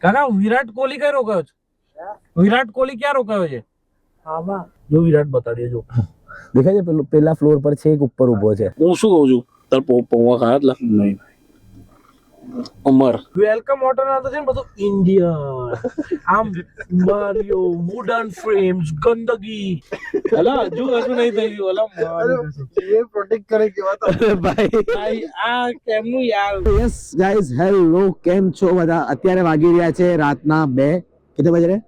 કાકા વિરાટ કોહલી કઈ રોકાયો છે? વિરાટ કોહલી ક્યાં રોકાયો છે? આમાં જો વિરાટ બતાડીએ જો દેખાય છે પેલા ફ્લોર પર છે, એક ઉપર ઊભો છે. હું શું કહું છું તાર પૌવા ખાયા એટલે નહીં અમર વેલકમ વોટર ના તો છે ને બધું ઇન્ડિયન આમ મારિયો વુડન ફ્રેમ્સ ગંદકી અલા હજુ કશું નહીં થઈ ગયું અલા ये प्रोटेक्ट करे की बात ભાઈ આ કેમનું યાર યસ ગાઈઝ, હેલો, કેમ છો બધા? અત્યારે વાગી રહ્યા છે રાતના 2. कितने बज रहे?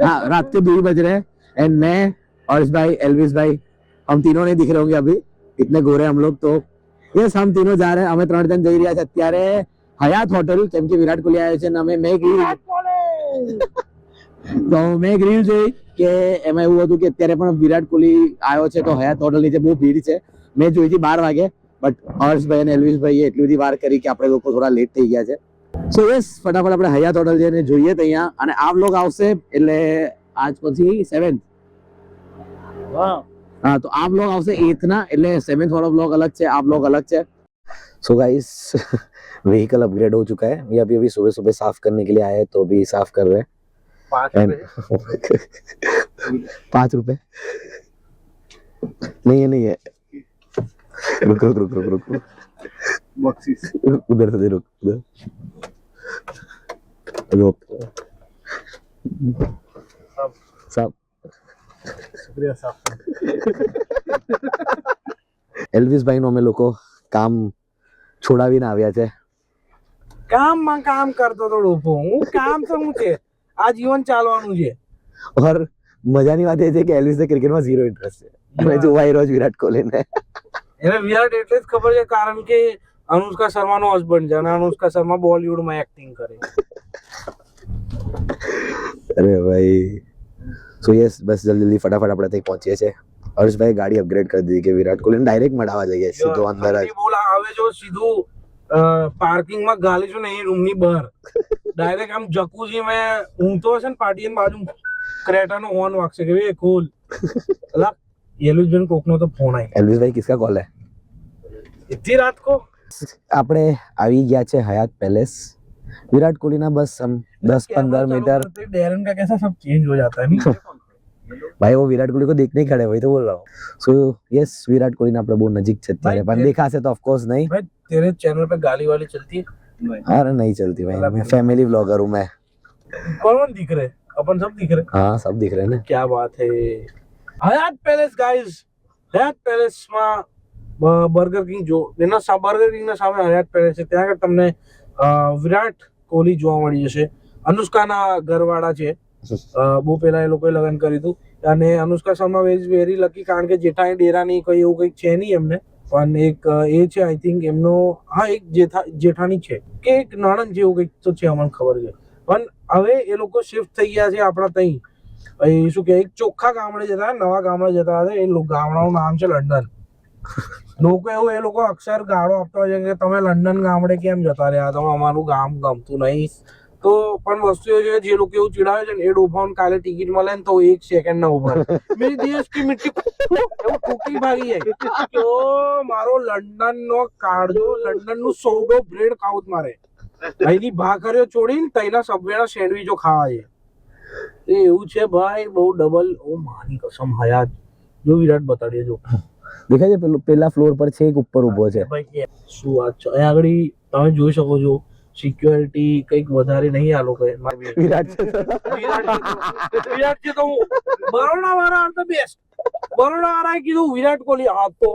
हाँ, रात के 2 बज रहे हैं. एंड मैं अर्श भाई, एल्विस भाई, हम तीनों नहीं दिख रहे होंगे अभी, इतने गोरे हम लोग. तो यस, हम तीनों जा रहे हैं. અમે 3 જણ જઈ રહ્યા છે અત્યારે હયાત હોટલ, કેમ કે વિરાટ કોહલી આવ્યો છે ને અમે મેં એક રીલ જોઈ કે એમાં એવું હતું કે અત્યારે પણ વિરાટ કોહલી આવ્યો છે તો હયાત હોટલ નીચે બહુ ભીડ છે. મેં જોઈ હતી 12 વાગે, બટ હર્ષભાઈ અને એલ્વિસભાઈએ એટલી બધી વાર કરી કે આપણે લોકો થોડા લેટ થઈ ગયા છે. સો યસ, ફટાફટ આપણે હયાત હોટલ જઈને જોઈએ તો અહીંયા. અને આ વ્લોગ આવશે એટલે આજ પછી 7th. हाँ, तो आप लोग आपसे 8th ना, એટલે 7th वाला ब्लॉग अलग है, आप लोग अलग है. सो गाइस, व्हीकल अपग्रेड हो चुका है. ये अभी सुबह सुबह साफ करने के लिए आए हैं, तो अभी साफ कर रहे हैं. 5 रुपए नहीं है, नहीं है. रुक रुक रुक रुक रुक बख्शीश उधर से रुक, उधर रुक. साफ शुक्रिया साहब. એલ્વિસ ભાઈ નો અમે લોકો કામ છોડાવીને આવ્યા છે. કામમાં કામ કરતો તો ડોફો હું કામ તો હું છે આ જીવન ચાલવાનું છે. और મજાની વાત એ છે કે એલ્વિસ ક્રિકેટમાં 0 ઇન્ટરેસ્ટ છે. અને જોવાય રોજ વિરાટ કોહલીને. એને વિરાટ એટલે જ ખબર છે કારણ કે અનુષ્કા શર્માનો હસબન્ડ છે અને અનુષ્કા શર્મા બોલિવૂડમાં એક્ટિંગ કરે. અરે ભાઈ, સો યસ, બસ જલ્દી ફટાફટ આપણે ત્યાં પહોંચીએ છીએ. હર્ષભાઈ ગાડી અપગ્રેડ કરી દીધી કે વિરાટ કોહલીને ડાયરેક્ટ મળવા જઈએ સીધો અંદર જ. બોલા આવે જો સીધું પાર્કિંગમાં ગાલીશું ને એ રૂમની બહાર ડાયરેક્ટ આમ જકુજી મેં ઊંઘતો હશે ને પાર્ટીની બાજુ ક્રેટાનો હોર્ન વાગશે કે એ ખોલ અલા એલ્વિસભાઈ કોકનો તો ફોન આવ્યો. એલ્વિસભાઈ કિસકા કોલ હે? इतनी रात को આપણે આવી ગયા છે હયાત પેલેસ. विराट कोहली ना बस हम 10-15 मीटर. डेरन का कैसा सब चेंज हो जाता है नहीं भाई वो विराट कोहली को देखने खड़े, वही तो बोल रहा हूँ. सो यस, विराट कोहली ना આપણે બહુ નજીક છે અત્યારે, પણ દેખાશે તો ઓફ કોર્સ નહીં. भाई तेरे चैनल पे गाली वाली चलती है? अरे नहीं चलती भाई, मैं फैमिली व्लॉगर हूँ मैं. कौन दिख रहे? अपन सब दिख रहे. हाँ, सब दिख रहे हैं ना. क्या बात है. हयात पैलेस गाइस, હયાત પેલેસમાં બર્ગર કિંગ જો એના બર્ગર કિંગના સામે હયાત પેલેસ છે. ત્યાં આગળ તમને વિરાટ કોહલી જોવા મળી જશે. અનુષ્કાના ઘરવાળા છે, બહુ પહેલા એ લોકોએ લગ્ન કર્યું હતું. અને Anushka Sharma is very lucky કારણ કે જેઠાણી ડેરાની કઈ એવું કંઈક છે નહીં એમને, પણ એક એ છે આઈ થિંક એમનો, હા એક જેઠાણી છે કે એક નણંદ જેવું કંઈક તો છે, અમને ખબર છે. પણ હવે એ લોકો શિફ્ટ થઈ ગયા છે આપણા ત્યાં. શું કે એક ચોખ્ખા ગામડે જતા નવા ગામડે જતા હતા. એ ગામડાનું નામ છે લંડન. લોકો એવું એ લોકો અક્ષર ગાળો આપતા હોય છે કે તમે લંડન ગામડે કેમ જતા રહ્યા, તમે અમારું ગામ ગમતું નહીં. તો પણ વસ્તુ એ છે જે લોકો એવું ચીડાવે છે ને એ ડોફાઉન કાલે ટિકિટ મળે ને તો 1 સેકન્ડ ના ઉભા મેરી દેશ કી મિટ્ટી એવું ટૂંકી ભાગી જાય તો મારો લંડન નો કાઢજો, લંડન નું સોડો બ્રેડ ખાવું મારે અહીંની ભાખરીઓ છોડીને તઈના સબવેના સેન્ડવીચો ખાવા છે. એવું છે ભાઈ, બહુ ડબલ. ઓ માની કસમ હયાત જો વિરાટ બતાડીએ જો દેખાય છે પેલા ફ્લોર પર છે, એક ઉપર ઊભો છે. શું વાત છે. અહીં આગળ તમે જોઈ શકો છો સિક્યોરિટી કઈક વધારે નહીં આ લોકો. વિરાટ છે તો બરોડા વાળા તો બેસ્ટ. બરોડા વાળાએ કીધું વિરાટ કોહલી આ તો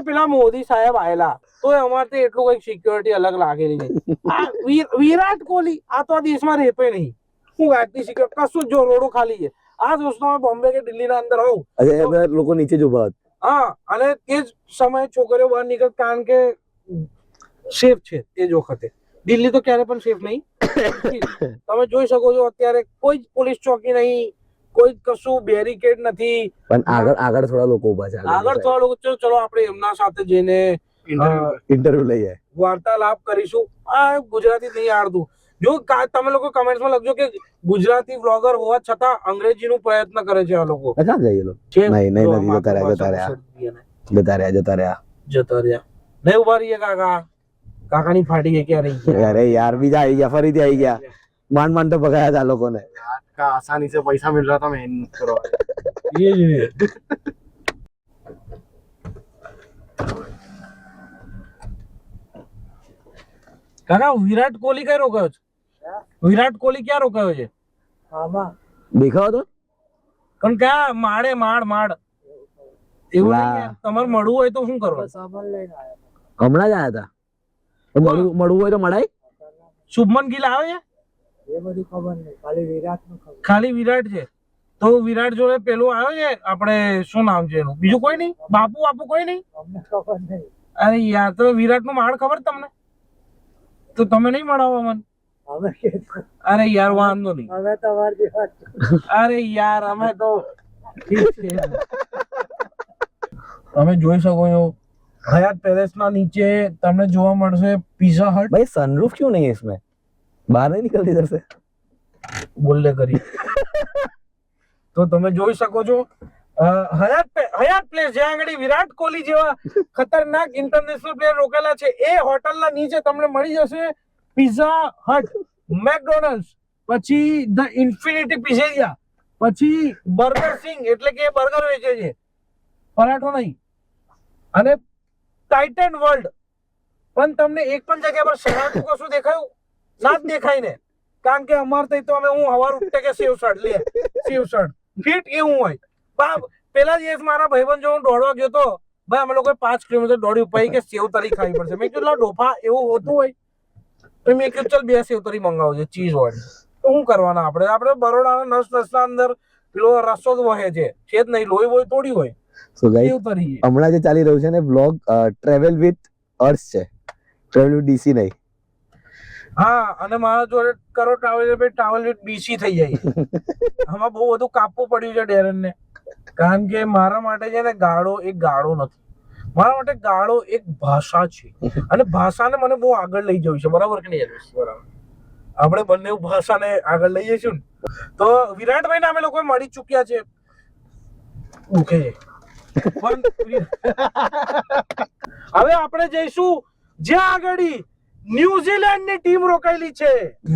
પેલા મોદી સાહેબ આયેલા તો અમારે તો એટલું કઈક સિક્યોરિટી અલગ લાગેલી નહીં. વિરાટ કોહલી આ તો આ દેશમાં રહેતો નહીં. હું આટલી સિક્યોરિટી કશું જો રોડો ખાલી છે. આ દોસ્તો બોમ્બે કે દિલ્હીના અંદર હોઉં લોકો નીચે જ ઉભા હતા. હા, અને તે જ સમયે છોકરીઓ બહાર નીકળ કારણ કે સેફ છે તે જ વખતે. દિલ્હી તો ક્યારે પણ સેફ નહીં. તમે જોઈ શકો છો અત્યારે કોઈ પોલીસ ચોકી નહીં, કોઈ કશું બેરિકેડ નથી. પણ આગળ થોડા લોકો ઉભા છે. આગળ થોડા લોકો ચલો આપણે એમના સાથે જઈને ઇન્ટરવ્યુ લઈએ, વાર્તાલાપ કરીશું. આ ગુજરાતી નહીં આવડતું. જો તમે લોકો કમેન્ટ્સમાં લખજો કે ગુજરાતી વ્લોગર હોવા છતાં અંગ્રેજીનો પ્રયત્ન કરે છે આ લોકો. ક્યાં જઈએ લોકો? નહીં જતા રહ્યા. નહીં ઉભા રહીએ કાકા. કાકાની ફાટી ગઈ ક્યારે અરે યાર બીજા આવી ગયા, ફરીથી આવી ગયા. માંડ માંડ તો ભગાયા હતા આ લોકોને. का आसानी से पैसा मिल रहा था मेहनत करो ये જ ને. કાકા વિરાટ કોહલી કઈ રોકાયો છે? વિરાટ કોહલી ક્યાં રોકાયો છે? દેખાવો તો પણ ક્યાં માળ એવું વાહ. નહીં કે તમારે મળવું હોય તો શું કરવાનું? હમણાં જ આયા હતા. તો મળવું હોય તો મળાય. શુભમન ગિલ આવે છે? ખાલી વિરાટ છે. તો વિરાટ જોડે પેલું આવે છે આપણે શું નામ છે એનું, બીજું કોઈ નહીં? બાપુ કોઈ નહીં? અરે યાર તો વિરાટ નું માળ ખબર તમને? તો તમે નહીં મળાવો મને? અરે યાર વાંધો નહીં. અરે યાર અમે તો ઠીક છે. તમે જોઈ શકો છો હયાત પેલેસ ના નીચે તમને જોવા મળશે પિઝા હટ. भाई सनरूफ क्यों नहीं है इसमें? बाहर नहीं निकलती इधर से. બોલે કરી. તો તમે જોઈ શકો છો હયાત પ્લેસ જ્યાં આગળ વિરાટ કોહલી જેવા ખતરનાક ઇન્ટરનેશનલ પ્લેયર રોકેલા છે એ હોટલના નીચે તમને મળી જશે પિઝા હટ, મેકડોનલ્ડ્સ, પછી ધ ઇન્ફિનિટી પિઝેરિયા, પછી બર્ગર સિંગ એટલે કે બર્ગર વેચે છે, પરાઠો નહીં, અને ટાઇટન વર્લ્ડ. પણ તમને એક પણ જગ્યા પર શેનાતું કશું દેખાયું? ના જ દેખાય ને, કારણ કે અમાર તઈ તો અમે હું હવાર ઉઠે કે સેવસડ ફીટ એવું હોય. પેલા દિવસ મારા ભાઈબંધ જો હું દોડવા ગયો તો ભાઈ અમે લોકો 5 કિલોમીટર દોડ્યું પછી કે સેવ તરી ખાવી પડશે. મેં કીધું ડોફા એવું હોતું હોય તો મેં કીધું ચાલ 2 સેવ તરી મંગાવજે ચીઝ વાળી. તો શું કરવાના આપણે બરોડાના નસના અંદર પેલો રસો જ વહે છે જ નહીં, લોહી બોય થોડી હોય. So guys, સેવ તરી હમણાં જે ચાલી રહ્યું છે ને બ્લોગ ટ્રેવલ વિથ અર્થ છે, ટ્રેવલ વિથ ડીસી નહીં. હા, અને મારા જોડે કરો ટ્રાવેલ વિથ બીસી થઈ જાય. આમાં બહુ બધું કાપવું પડ્યું છે ડેરન ને, કારણ કે મારા માટે છે ને ગાળો એક ગાળો નથી, મારા માટે ગાળો એક ભાષા છે, અને ભાષાને મને બહુ આગળ લઈ જવી છે. બરાબર કે નહીં? બરાબર. આપણે બંને ભાષાને આગળ લઈ જઈશું ને તો વિરાટભાઈ ને અમે લોકો મળી ચૂક્યા છે. ઓકે, પણ હવે આપણે જઈશું જ્યાં આગળ ન્યુઝીલેન્ડ ની ટીમ રોકાયેલી છે,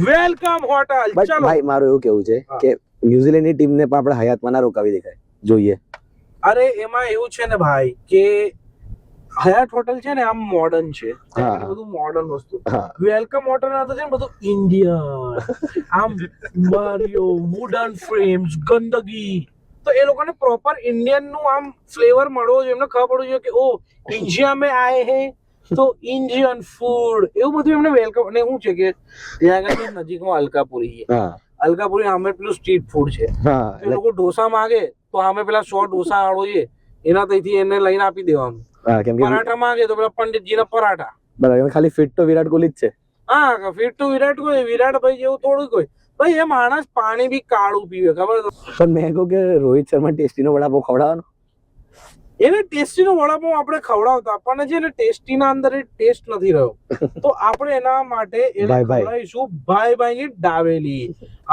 વેલકમ હોટલ. બટ ચલો ભાઈ મારું એવું કેવું છે કે ન્યુઝીલેન્ડ ની ટીમ ને પણ આપણે હયાતમાં ના રોકાવી દેખાય જોઈએ. અરે એમાં એવું છે ને ભાઈ કે હયાત હોટલ છે ને આમ મોડર્ન છે, હા. બધું મોડર્ન વસ્તુ. હા. વેલકમ હોટલ ના તો છે ને બધું ઇન્ડિયન, આમ મારિયો વુડન ફ્રેમ્સ, ગંદગી. તો એ લોકોને પ્રોપર ઇન્ડિયન નું આમ ફ્લેવર મળવો જોઈએ, એમને ખબર પડવું જોઈએ કે ઓ ઇન્ડિયા મેં આયે હે તો ઇન્ડિયન ફૂડ, એવું બધું એમને વેલકમ. અને શું છે કે ત્યાં આગળ નજીકમાં અલકાપુરી છે, હા અલકાપુરી સામે પેલું સ્ટ્રીટ ફૂડ છે. હા એ લોકો ઢોસા માંગે તો સામે પેલા 100 ઢોસા વાળો છે એના તઈથી એને લઈને આપી દેવાનું. હા કેમ કે પરાઠા માંગે તો પેલા પંડિતજીના પરાઠા. બરાબર, ખાલી ફિટ તો વિરાટ કોહલી જ છે. હા, ફીટ તો વિરાટ કોઈ, વિરાટભાઈ જેવું થોડું કોઈ. ભાઈ એ માણસ પાણી બી કાળું પીવે, ખબર છે? પણ મેં કહું કે રોહિત શર્મા ટેસ્ટીનો વડાપાવ ખવડાવવાનો. એને ટેસ્ટીનો વડાપાવ આપણે ખવડાવતા, આપણને છે ને ટેસ્ટીના અંદર એ ટેસ્ટ નથી રહ્યો, તો આપણે એના માટે એને ભાઈ. ખવડાવીશું ભાઈની દાવેલી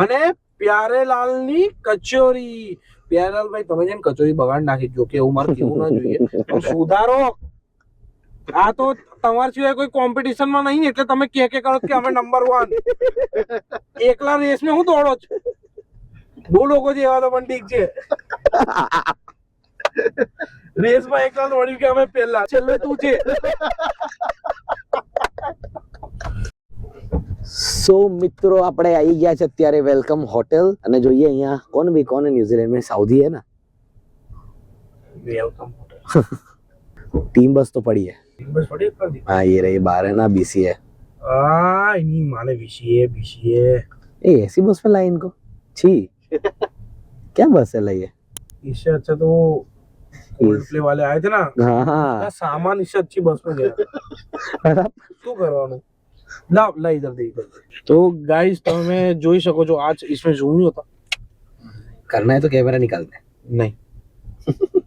અને પ્યારેલાલની કચોરી. પ્યારેલાલભાઈ તમે જેમ કચોરી બગાડ નાખી, જો કે એવું મારે કેવું ના જોઈએ, પણ સુધારો. આ તો તમારા સિવાય કોઈ કોમ્પિટિશન માં નહીં, એટલે તમે કે કરો કે અમે નંબર 1. એકલા રેસ માં હું દોડો છો? બહુ લોકો છે એવા તો, પણ ઠીક છે. રેસ માં એકલા દોડ્યું કે અમે પહેલા, છેલ્લે તું છે. સો મિત્રો આપણે આવી ગયા છે અત્યારે વેલકમ હોટેલ, અને જોઈએ અહીંયા કોણ ન્यूजीलैंड में साउदी है ना, વેલકમ टीम बस तो पड़ी है. બસ પડી कर दी. हाँ ये रही, बाहर है ना बीसी है. इन्हीं माने बीसीए ए ऐसी बस में लाई इनको, छी क्या बस है लाई है. इससे अच्छा तो गोल्ड प्ले वाले आए थे ना, हाँ हाँ उसका सामान इससे अच्छी बस में गया. શું કરવાનું? લાવ લઈ જલ્દી. તો ગાઈસ તમે જોઈ શકો છો, આજ इसमें ઝૂમ नहीं होता, करना है तो कैमरा निकालना है. નહીં.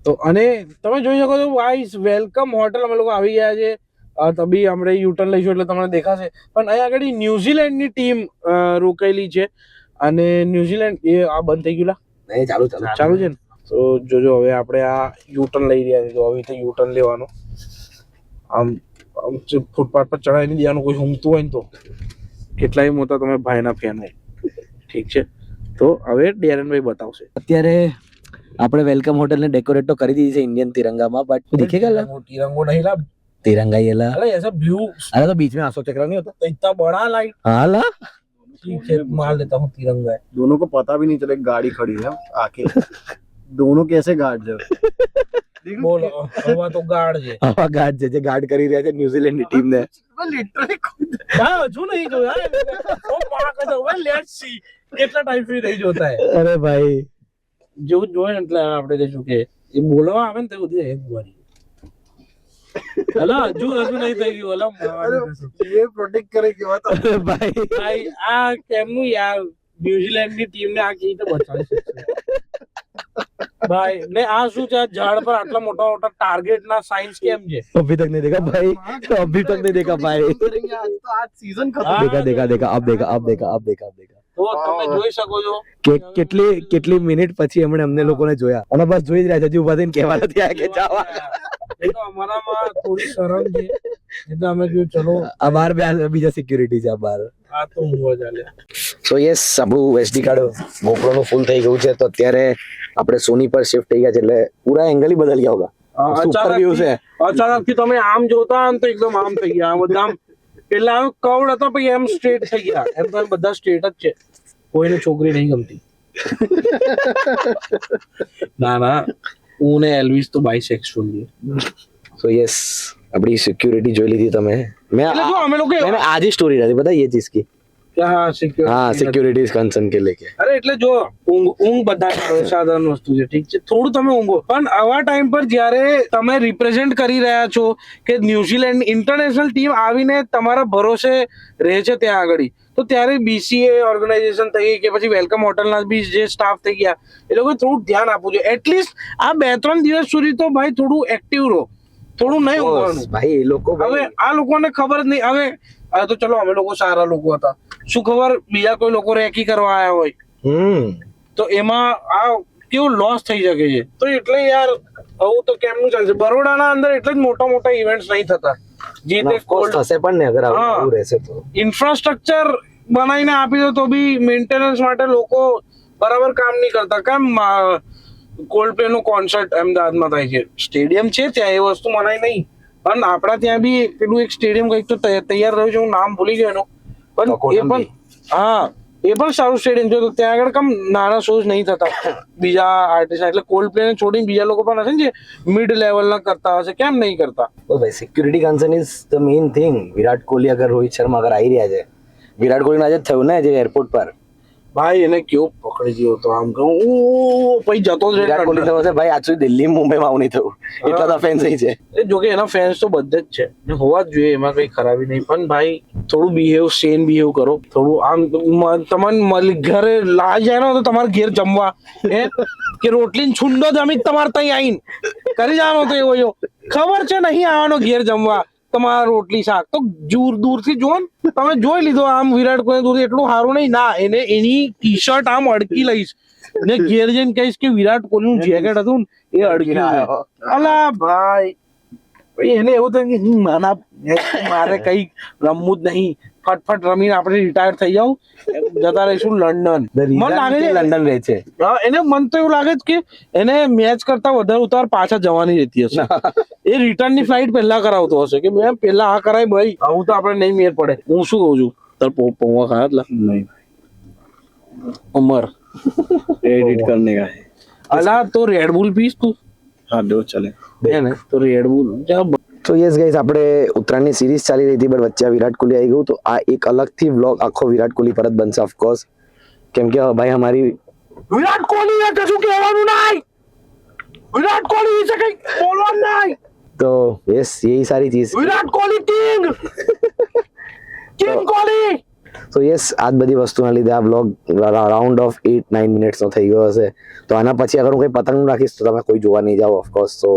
તો અને તમે જોઈ શકો છો ગાઈસ, વેલકમ હોટલ અમે લોકો આવી ગયા છે. તબી આપણે યુટર્ન લઈશું એટલે તમને દેખાશે. પણ અહીંયા આગળ ન્યુઝીલેન્ડની ટીમ રોકાયેલી છે, અને ન્યુઝીલેન્ડ એ આ બંધ થઈ ગયું. नहीं चालू चालू ચાલુ છે ને? તો જોજો હવે આપણે આ યુટર્ન લઈ રહ્યા છે, તો હવે યુટર્ન લેવાનો. આમ ફૂટપાથ પર ચડાવી નહીં દેવાનું કોઈ ઊંઘતું હોય ને તો કેટલાય મોટા તમે ભાઈના ફેન હોય ઠીક છે તો હવે ડેરનભાઈ બતાવશે અત્યારે આપણે વેલકમ હોટલ ને ડેકોરેટ તો કરી દીધી છે ઇન્ડિયન तिरंगा में बट दिखेगा ला तिरंगो नहीं ला तिरंगा ये ला अरे ऐसा व्यू अरे तो बीच में अशोक चक्र नहीं होता तो इतना बड़ा लाइट हाँ ला ठीक है मार लेता हूँ तिरंगा है दोनों को पता भी नहीं चले गाड़ी खड़ी है आके दोनों कैसे गार्ड है बोल हवा तो गार्ड છે हवा गार्ड जे गार्ड કરી રહ્યા છે ન્યુઝીલેન્ડ ની ટીમ ને लिटरली હા હજુ નહીં જોયા ઓ પાક તો હવે લેટ્સ સી કેટલા ટાઈમ ફ્રી રહી જોતા હે અરે ભાઈ જેવું જોઈએ ને એટલે આપણે કહીશું કે એ બોલવા આવે ને તે બધી એક વારી હલો હજુ નહીં થઈ ગયું હલો ये प्रोटेक्ट करेगी बात અરે ભાઈ ભાઈ આ કેમનું યાર ન્યુઝીલેન્ડ ની ટીમ ને આ કેવી રીતે બચાવી શકશે ભાઈ ને આ શું છે આ ઝાડ પર આટલા મોટા મોટા ટાર્ગેટ ના સાઇન્સ કેમ છે अभी तक नहीं देखा भाई अभी तक नहीं देखा भाई तो आज सीजन खत्म देखा देखा देखा अब देखा अब देखा अब देखा अब देखा તો તમે જોઈ શકો છો કે કેટલી મિનિટ પછી એમણે અમને લોકોને જોયા અને બસ જોઈ જ રહ્યા છે હજી ઉભા થઈને કહેવા નથી આયા કે જાવા એ તો અમારામાં થોડી શરમ છે એટલે અમે કહ્યું ચલો આ બાર બીજા સિક્યુરિટી છે આ બાર આ તો ઊંઘવા ચાલે સો યસ આપણું એસડી કાર્ડ GoPro નું ફૂલ થઈ ગયું છે તો અત્યારે આપણે સોની પર શિફ્ટ થઈ ગયા છે એટલે પૂરા એંગલ ही बदल गया होगा સુપર વ્યૂ છે અચાનક થી તમે આમ જોતા ને તો એકદમ આમ થઈ ગયા બધા આમ પેલા કવડ હતો પછી એમ સ્ટ્રેટ થઈ ગયા એમ તો બધા સ્ટ્રેટ જ છે કોઈને છોકરી નહીં ગમતી ના ના હું ને એલ્વિસ તો બાયસેક્સ્યુઅલ છે સો યસ આપણી સિક્યુરિટી જોઈ લીધી તમે મેં એટલે જો અમે લોકો मैंने आज ही स्टोरी डाली पता है ये चीज की હા સિક્યોરિટી हाँ सिक्योरिटी कंसर्न के लेके અરે એટલે જો ઊંઘ બધા સાધારણ વસ્તુ છે ઠીક છે થોડું તમે ઊંઘો પણ આવા ટાઈમ પર જ્યારે તમે રિપ્રેઝેન્ટ કરી રહ્યા છો કે ન્યુઝીલેન્ડ ઇન્ટરનેશનલ ટીમ આવીને તમારા ભરોસે રહે છે ત્યાં આગળ તો ત્યારે BCA ઓર્ગેનાઇઝેશન થઈ કે પછી વેલકમ હોટલના બી જે સ્ટાફ થઈ ગયા એ લોકોએ થોડું ધ્યાન આપવું જોઈએ એટલીસ્ટ આ 2-3 દિવસ સુધી તો ભાઈ થોડું એક્ટિવ રહો થોડું નહીં ઊંઘવાનું भाई ये लोग को હવે આ લોકોને ખબર જ નહીં હવે આ તો ચલો અમે લોકો સારા લોકો હતા શું ખબર બીજા કોઈ લોકો રેકી કરવા આવ્યા હોય તો એમાં આ કેવું લોસ થઈ શકે છે તો એટલે યાર આવું તો કેમનું ચાલશે બરોડાના અંદર એટલે જ મોટા મોટા ઇવેન્ટ્સ નહીં થતા જે તે થશે પણ ને અગર આવું રહેશે તો ઇન્ફ્રાસ્ટ્રક્ચર બનાવીને આપી દો તો બી મેન્ટેનન્સ માટે લોકો બરાબર કામ નહીં કરતા કેમ કોલ્ડ પ્લે નું કોન્સર્ટ અમદાવાદમાં થાય છે સ્ટેડિયમ છે ત્યાં એ વસ્તુ મનાય નહીં પણ આપણા ત્યાં બી પેલું એક સ્ટેડિયમ કંઈક તો તૈયાર રહ્યું છે હું નામ ભૂલી ગયો એનું પણ એ પણ હા એ પણ સારું સ્ટેડિયમ છે તો ત્યાં આગળ કમ નાના શોઝ નહીં થતા બીજા આર્ટિસ્ટ એટલે કોલ્ડ પ્લે ને છોડીને બીજા લોકો પણ હશે ને જે મિડ લેવલના કરતા હશે કેમ નહીં કરતા ભાઈ security concern is the main thing Virat Kohli અગર રોહિત શર્મા અગર આવી રહ્યા છે વિરાટ કોહલી આજે થયું ને જે એરપોર્ટ પર ભાઈ એને કેવો પકડી ગયો તો આમ કહું પછી જતો જ વિરાટ કોહલી થયો છે ભાઈ આજ સુધી દિલ્હી મુંબઈમાં આવું નહીં થયું એટલા તો ફેન્સ છે એ જોકે એના ફેન્સ તો બધે જ છે ને હોવા જ જોઈએ એમાં કઈ ખરાબી નહીં પણ ભાઈ થોડું બિહેવ સેન બિહેવ કરો થોડું આમ તમને ઘરે લાઈ જાય ને તો તમારે ઘેર જમવા એ કે રોટલી છુંડો જમી તમારે ત્યાં આવીને કરી જવાનો તો એવો ખબર છે નહીં આવવાનો ઘેર જમવા તમારા રોટલી શાક તો દૂરથી જો ને તમે જોઈ લીધો આમ વિરાટ કોહલી દૂરથી એટલું સારું નહીં ના એને એની ટી શર્ટ આમ અડકી લઈશ ને ઘેર જઈને કહીશ કે વિરાટ કોહલી નું જેકેટ હતું ને એ અડકી અલા ભાઈ એને એવું થાય કે મારે કઈ રમવું જ નહીં ફટફટ રમીને આપણે રિટાયર થઈ જાવ જતા રહીશું લંડન મન લાગે છે લંડન રહે છે એને મન તો એવું લાગે છે કે એને મેચ કરતા વધારે ઉતાર પાછા જવાની રહેતી હશે એ રિટર્ન ની ફ્લાઇટ પહેલા કરાવતો હશે કે મેં પહેલા આ કરાય ભાઈ આવું તો આપણે નહીં મેર પડે હું શું કહું છું તાર પૌવા ખાયા નહીં ઉમર एडिट करने का है અલા તો રેડબુલ પીસ તું हाँ दो चले હે ને તો રેડબુલ તો યસ ગાઈસ આપણે ઉત્તરાયણની સિરીઝ ચાલી રહી હતી બટ વચ્ચે આ વિરાટ કોહલી આવી ગયું તો આ એક અલગથી વ્લોગ આખો વિરાટ કોહલી પર જ બનશે ઓફકોર્સ કેમ કે ભાઈ અમારી વિરાટ કોહલી ને કશું કહેવાનું નહીં વિરાટ કોહલી વિશે કઈ બોલવાનું નહીં તો યસ यही सारी चीज વિરાટ કોહલી કિંગ કોહલી તો યસ આ બધી વસ્તુના લીધે આ વ્લોગ રાઉન્ડ ઓફ 8-9 મિનિટ્સનો થઈ ગયો હશે તો આના પછી અગર હું કોઈ પતંગ રાખીશ તો તમે કોઈ જોવા નહીં જાઓ ઓફકોર્સ તો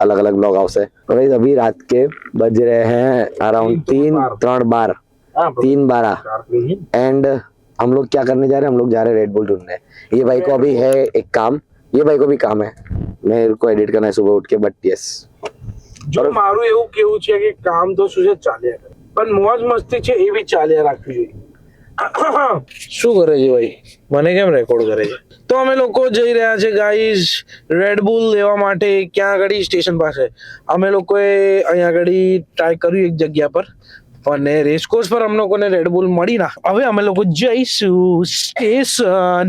अलग अलग ब्लॉग हाउस है तो गाइस अभी रात के बज रहे हैं अराउंड 3:12 एंड हम लोग क्या करने जा रहे हैं हम लोग जा रहे हैं रेड बुल ढूंढने ये भाई को अभी है एक काम ये भाई को भी काम है मेरे को एडिट करना है सुबह उठ के बट यस જો મારું એવું કેવું છે કે કામ તો શું છે ચાલ્યા કરે, પણ મોજ મસ્તી છે એ બી ચાલ્યા રાખવી જોઈએ. શું કરે છે ભાઈ, મને કેમ રેકોર્ડ કરે છે? તો અમે લોકો જઈ રહ્યા છે ગાઈઝ રેડબુલ લેવા માટે. ક્યાં આગળ સ્ટેશન પાસે અમે લોકોએ અહીંયા આગળ ટ્રાય કર્યું એક જગ્યા પર, અને રેસકોર્સ પર અમને લોકોને રેડબુલ મળી ના. હવે અમે લોકો જઈશું સ્ટેશન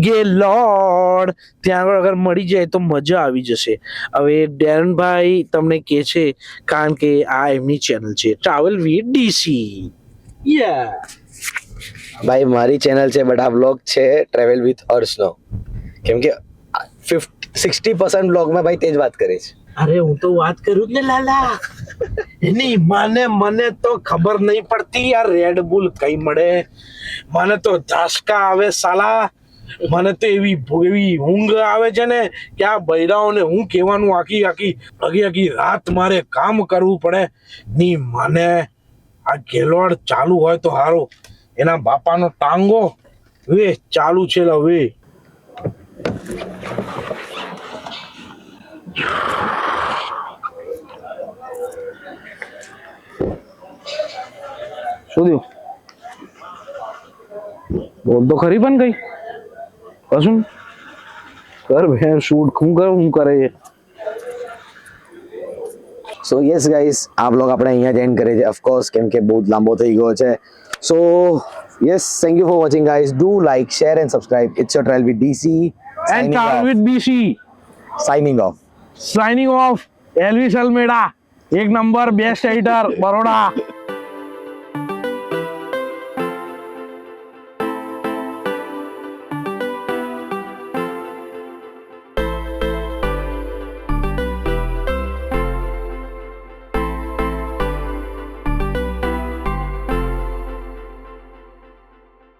ગેલોડ. ત્યાં આગળ અગર મળી જાય તો મજા આવી જશે. હવે ડેરનભાઈ તમને કહે છે, કારણ કે આ એમની ચેનલ છે ટ્રાવેલ વિથ ડીસી. ભાઈ મારી ચેનલ છે બટ આ વ્લોગ છે ટ્રેવલ વિથ હર્ષનો, કેમ કે 60% વ્લોગમાં ભાઈ તે જ વાત કરે છે. અરે હું તો વાત કરું જ ને લાલા. એની મને તો ખબર નહીં પડતી યાર રેડબુલ કઈ મળે. મને તો ઝાસકા આવે સાલા. મને તો એવી ઊંઘ આવે છે ને કે આ બૈરાઓને હું કહેવાનું આખી રાત મારે કામ કરવું પડે. ની મને આ ગેલોડ ચાલુ હોય તો હારો. એના બાપાનો ટાંગો વે ચાલુ છે હવે. શું થયું? બોલ તો ખરી પણ કઈ કશું કર ભેર શૂટ હું કરે છે. સો યસ ગાઈસ, આ વ્લોગ આપણે અહીંયા જ એન્ડ કરીએ છીએ ઓફકોર્સ, કેમ કે બહુ જ લાંબો થઈ ગયો છે. So yes, thank you for watching guys. Do like, share and subscribe. It's your travel with DC and travel with DC signing off. Signing off. Elvis Almeida, એક નંબર બેસ્ટ એડિટર બરોડા.